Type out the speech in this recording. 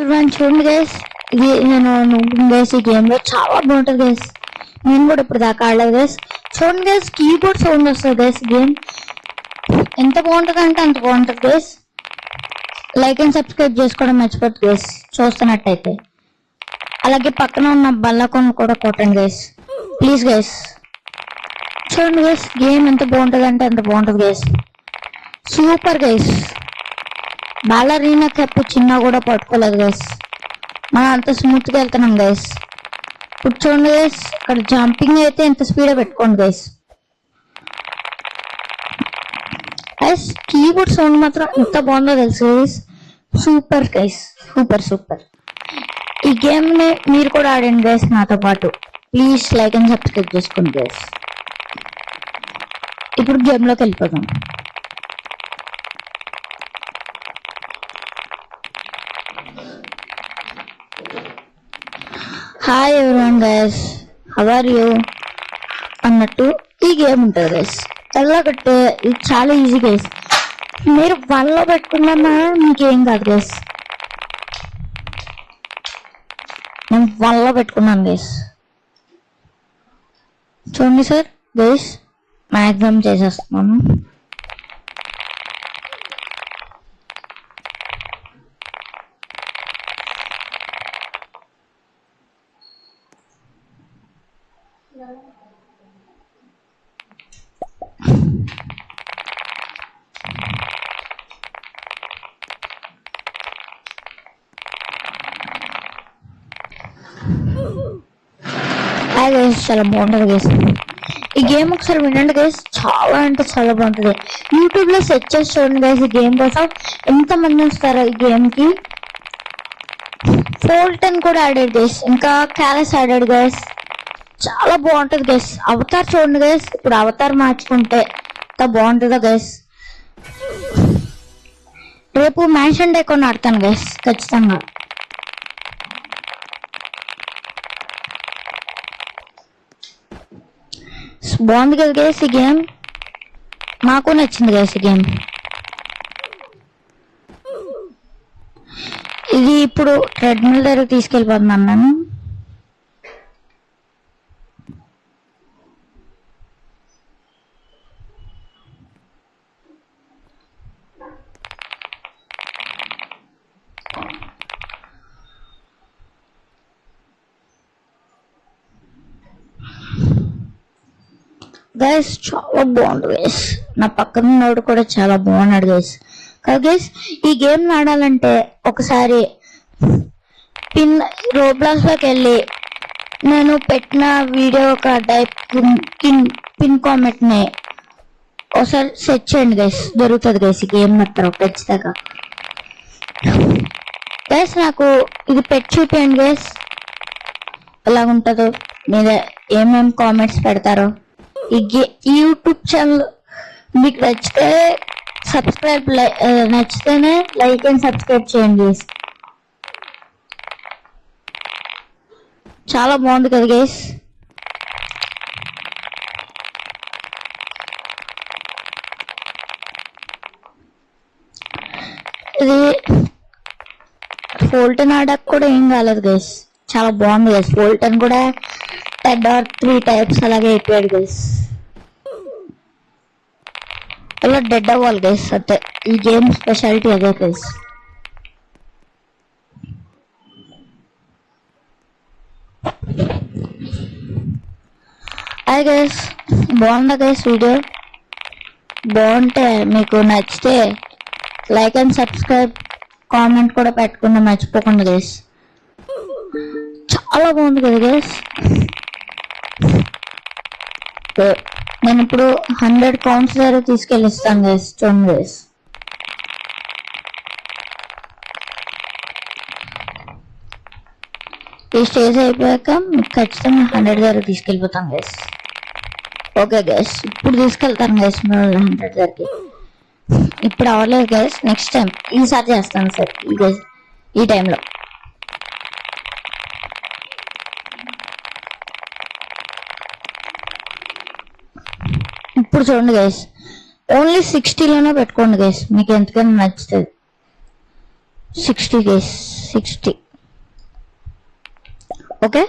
Everyone చూడండి guys, ఇది నేను గైస్ ఈ గేమ్ లో చాలా బాగుంటుంది గైస్. నేను కూడా ఇప్పుడు దాకా ఆడలేదు గైస్. చూడండి గైస్, కీబోర్డ్ సౌండ్ వస్తుంది గైస్. గేమ్ ఎంత బాగుంటుంది అంటే అంత బాగుంటుంది గైస్. లైక్ అండ్ సబ్స్క్రైబ్ చేసుకోవడం మర్చిపోద్దు గైస్ చూస్తున్నట్టయితే. అలాగే పక్కన ఉన్న బల్లకొండ కూడా కొట్టండి గైస్ ప్లీజ్ గైస్. చూడండి గైస్, గేమ్ ఎంత బాగుంటుంది అంటే అంత బాగుంటుంది guys. Super guys. Ballerina cup చిన్న కూడా పట్టుకోలేదు గైస్. మనం అంత స్మూత్ గా వెళ్తున్నాం గైస్. ఇప్పుడు చూడండి గైస్, ఇక్కడ జంపింగ్ అయితే ఎంత స్పీడ్ పెట్టుకోండి గైస్. గైస్ కీబోర్డ్ సౌండ్ మాత్రం ఎంత బాగుందో తెలుసు guys. Super guys, super super. ఈ గేమ్ ని మీరు కూడా ఆడండి గైస్ నాతో పాటు. ప్లీజ్ లైక్ అండ్ సబ్స్క్రైబ్ చేసుకోండి గైస్. ఇప్పుడు గేమ్ లోకి వెళ్ళిపోదాం. Hi everyone guys, how are you అన్నట్టు ఈ గేమ్ ఉంటుంది గైస్. ఎలాగంటే ఇది చాలా ఈజీ గైస్. మీరు వన్లో పెట్టుకున్నా మీకేం కాదు గైస్. నేను వన్లో పెట్టుకున్నాను గైస్. చూడండి సార్ గైస్, మ్యాక్సిమం చేసేస్తున్నాను. గైస్ చాలా బాగుంటుంది గైస్. ఈ గేమ్ ఒకసారి వినండి గైస్, చాలా అంటే చాలా బాగుంటుంది. యూట్యూబ్ లో సెర్చ్ చేసి చూడండి గైస్. ఈ గేమ్ కోసం ఎంత మంది వస్తారో ఈ గేమ్ కి. ఫోల్టన్ కూడా ఆడాడు గైస్, ఇంకా క్యాలస్ ఆడాడు గైస్. చాలా బాగుంటుంది గైస్. అవతార్ చూడండి గైస్, ఇప్పుడు అవతార్ మార్చుకుంటే ఎంత బాగుంటుందో గైస్. రేపు మ్యాన్షన్ డే కొన్ని ఆడతాను గైస్ ఖచ్చితంగా. బాగుంది కదా గైస్ ఈ గేమ్, నాకు నచ్చింది గైస్ ఈ గేమ్. ఇది ఇప్పుడు ట్రెడ్మిల్ దగ్గర తీసుకెళ్ళిపోతున్నాను నేను. గైస్ చాలా బాగుంది గైస్. నా పక్కన ఉన్నవాడు కూడా చాలా బాగున్నాడు గైస్. కదా గైస్, ఈ గేమ్ ఆడాలంటే ఒకసారి రోబ్లాక్స్ లోకి వెళ్ళి నేను పెట్టిన వీడియో ఒక పిన్ కామెంట్ ని ఒకసారి సెట్ చేయండి గైస్, దొరుకుతుంది గైస్ ఈ గేమ్ మాత్రం ఖచ్చితంగా. గైస్ నాకు ఇది పెట్టి చూపించండి గైస్ ఎలాగుంటుందో, మీద ఏమేమి కామెంట్స్ పెడతారో. ఈ యూట్యూబ్ ఛానల్ మీకు నచ్చితే నచ్చితేనే లైక్ అండ్ సబ్స్క్రైబ్ చేయండి గైస్. చాలా బాగుంది కదా గైస్. ఇది ఫోల్టన్ ఆడాక కూడా ఏం కాలేదు గైస్, చాలా బాగుంది గైస్. ఫోల్టన్ కూడా 10 or 3 టైప్స్ అలాగే అయిపోయాడు గైస్. అలా డెడ్ అవ్వాలి గైస్ అంతే, ఈ గేమ్ స్పెషాలిటీ అదే గైస్. హాయ్ గైస్, బాగుందా గైస్ వీడియో? బాగుంటే మీకు నచ్చితే లైక్ అండ్ సబ్స్క్రైబ్ కామెంట్ కూడా పెట్టుకుంటే మర్చిపోకుండా గైస్. చాలా బాగుంది కదా గైస్. నేను ఇప్పుడు 100 కౌంట్స్ దగ్గర తీసుకెళ్ళిస్తాను గైస్. చూడండి గైస్, ఈ స్టేజ్ అయిపోయాక మీకు ఖచ్చితంగా 100 దగ్గర తీసుకెళ్ళిపోతాను గైస్. ఓకే గైస్, ఇప్పుడు తీసుకెళ్తాను గైస్ 100 దగ్గరికి. ఇప్పుడు అవ్వలేదు గైస్, నెక్స్ట్ టైం ఈసారి చేస్తాను సార్ ఈ టైంలో. ఇప్పుడు చూడండి గైస్, ఓన్లీ 60లోనే పెట్టుకోండి గైస్, మీకు ఎంతకైనా నచ్చుతుంది. 60 గైస్. 60. ఓకే.